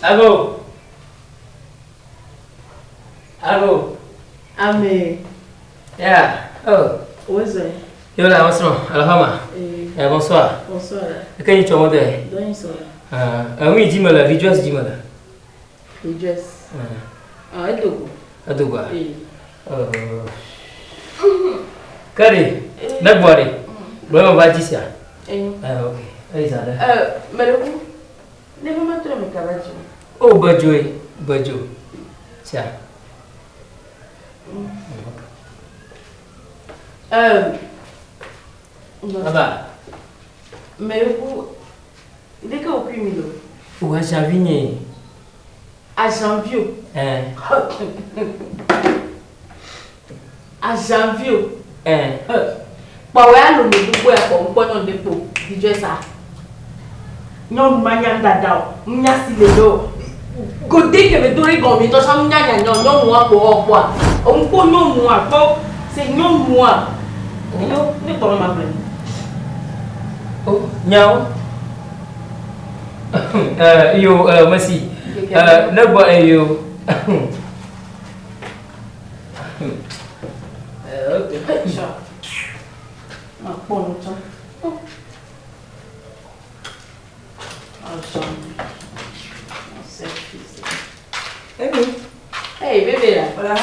Alô? Alô? Amém. Oh. Oi, Eu lá, bonsoir. Alhama. Bonsoir. Bonsoir. Quem te chamou de? Dona Sola. Oui, dis-moi là, rejoice, dis-moi là. Rejoice. Ah, é Dogo. A Dogo. Cadê? Não é bora. Vamos vai dizer. Ok. Aí já, né? Mas eu leva uma trama, cara. Oh, Bajo. Tchau. Aba. Mais dès que vous primez o a janvier. À janvier. À janvier. Bah ouais, le nouveau est pour un dépôt. Dis ça. Non, manière d'adao. M'y a si le dos. Côté que me donne comme il t'en nya non moi pour quoi. On peut non moi pas. C'est non moi. Non, ne pas ma plaine. Oh, nhau. Yo, merci. Ne bois yo. Ok. Ma bonne temps. Hey, bébé là. Voilà,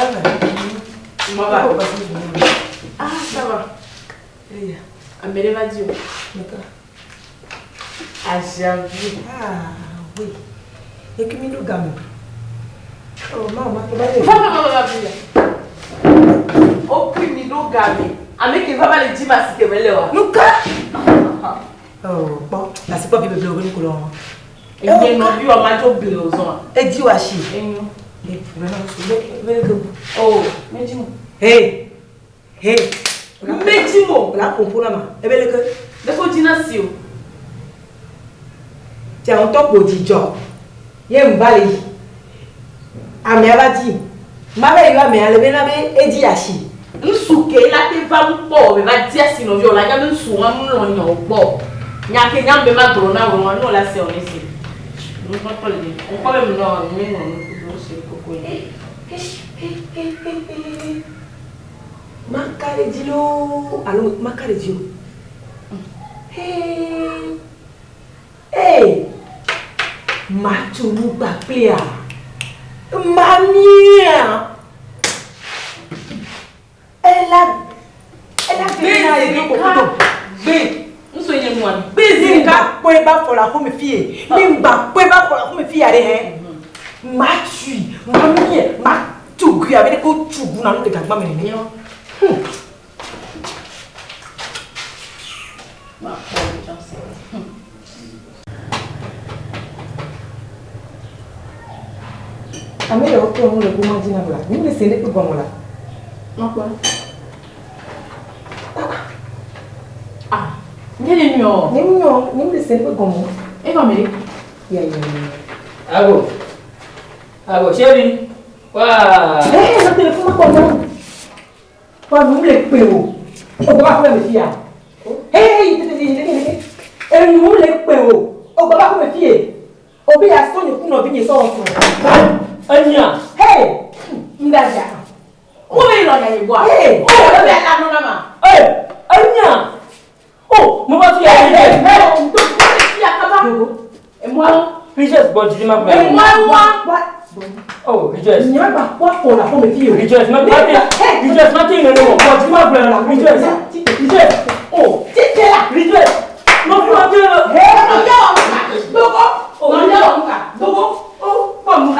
ah, ça va. Amélé va dire. D'accord. À janvier. Ah, oui. Et que nous gamme. Oh, maman, tu vas aucune milo gamme. Avec qui va pas le dire parce que elle là. Nous oh, bon, là c'est pas bébé bleu nous coulons. Et bien non vu on m'a dit bleu aux gens. Et dis washi. Et nous. Et vraiment oh, mais dis-moi. Hey. Mais dis-moi. Là comprends là ma. Et bien que de coordination. Tiens, on top au job. Y'a un balai. Ah mais elle va dire. Ma mère va mais elle vient là et dit achi. Nous souke là te va me po, mais va dire sinon viol là nous souwa nous non po. Nya ke nya be ma drona wo non là c'est on ici. Nous pas pas le. On pas même non, mais non, c'est coco. Makare dilo. Allô, makare dilo. Hey. Matu muba pia. Mamia. Elle a fait nous soyons moi. Bizinga poeba pour la home fille. Nimba poeba pour la home fille allez hein. Matu, mamie, matu gui avec ko tugu na nous de gagba me ni. Ma pauvre chance. Amé le retour le gouma dina là. Ni me sene pe bon là. Non quoi? Ah, ni me sene pe bon. Et comme il Ya. Ago, chérie. Waouh. Le téléphone comment? Pas nous les péo. On va faire le fia. Hey, et nous les péo. On va faire le fia. Obi a sonné pour nous venir sans. Anya. Hey, Ndaja. où est l'on y boire? Hey, oh, le bel là non maman. Hey, Anya. Oh, mon papa et moi, Rejoice, bon, tu dis ma et moi. Oh, Rejoice. Il n'y a pas quoi pour la femme fille. Rejoice, ma Rejoice, ma fille, non, bon, tu m'as la Rejoice. Rejoice. Oh, tu es là. Rejoice. Non, tu m'as dit. Hey, Dogo. Oh, pas mon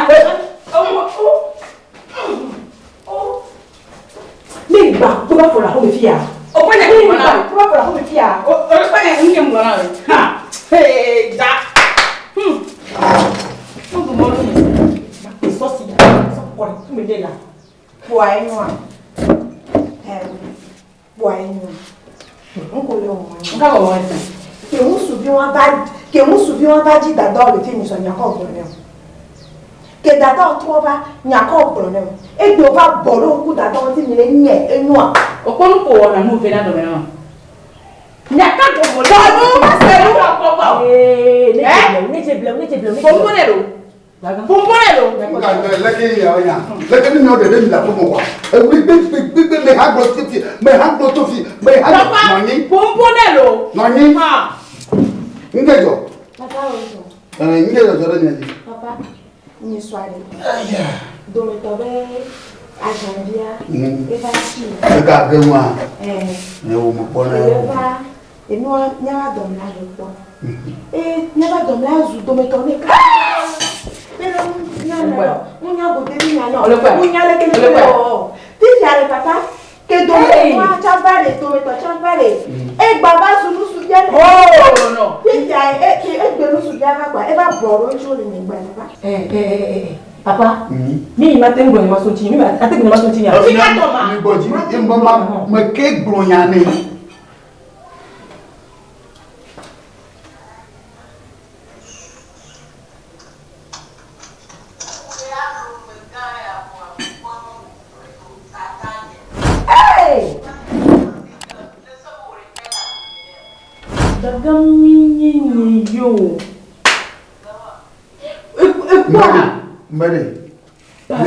mais bah, tu vas pour la femme fille. oh, pas Tu vas pour la femme fille. oh, pas une qui moi ha. Hey, da. Que vous souviez, on va dire d'adore le film, il n'y a pas de problème. Que d'adore, tu vas, il n'y a pas de problème. Et tu vas voler au coup d'adore, tu me l'es et noir. Au point où on a nous fait là demain. Il n'y a qu'à te voler. Non, c'est nous. Eh, ne te blâme. Bon, on est là. Pumpolelo. Laki ya ya. Laki ni o de mi la pomo wa. E wi gbe me ha gbo titi, me ha gbo to fi, me ha noni. Pumpolelo. Noni. Ha. Ngejo. Papa ojo. Ngejo jore ni. Papa, ni swali. Do me tobe ajandia. Eva chi. E ka gwa. E o mo pona. Eva, e no nyawa dom la lepo. Nyawa dom la zu do me tobe ka. Pero munya bo de ni ala. Munya le ke le. Ti jare papa. Que do me chavale, do me to chavale. Baba sunu su jale. Oh no. Ti jare ke gbenu su java kwa. Eva boro jo le ni gba papa. Papa, mi ma tengo ni masonchi, mi ma ate ni masonchi ya. Ni boji, imba ma me ke gronya ni. Yo. Mbere. Papa,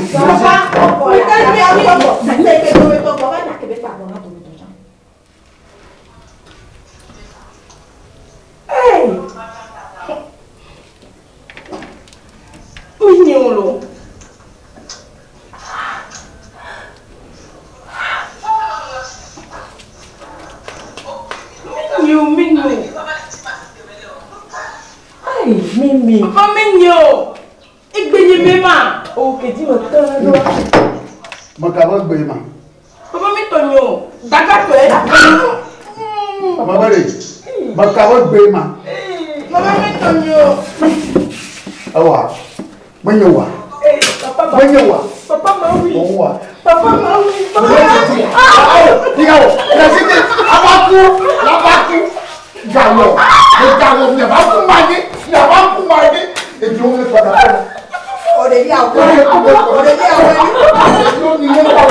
Mimi. Papa menyo. Igbenye mema. Okay, dis moi tant. Makaba gbe ma. Papa mi tonyo. Daga to e. Mbere. Makaba gbe ma. Papa mi tonyo. Awa. Manyowa. Papa Manyowa. Papa mawi. Owa. Papa mawi. Digawo. La site abaku, la baku. Jawo. Le jawo ne ba ku mani. Ya ba ku mani. E jo me pada. ore dia o. Jo ni ne ba.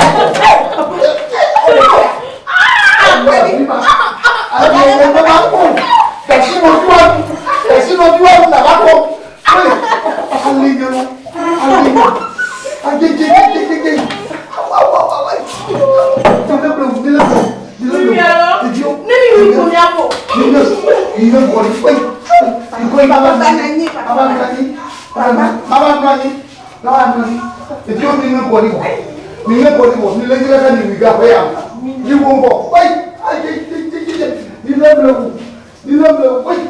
Ni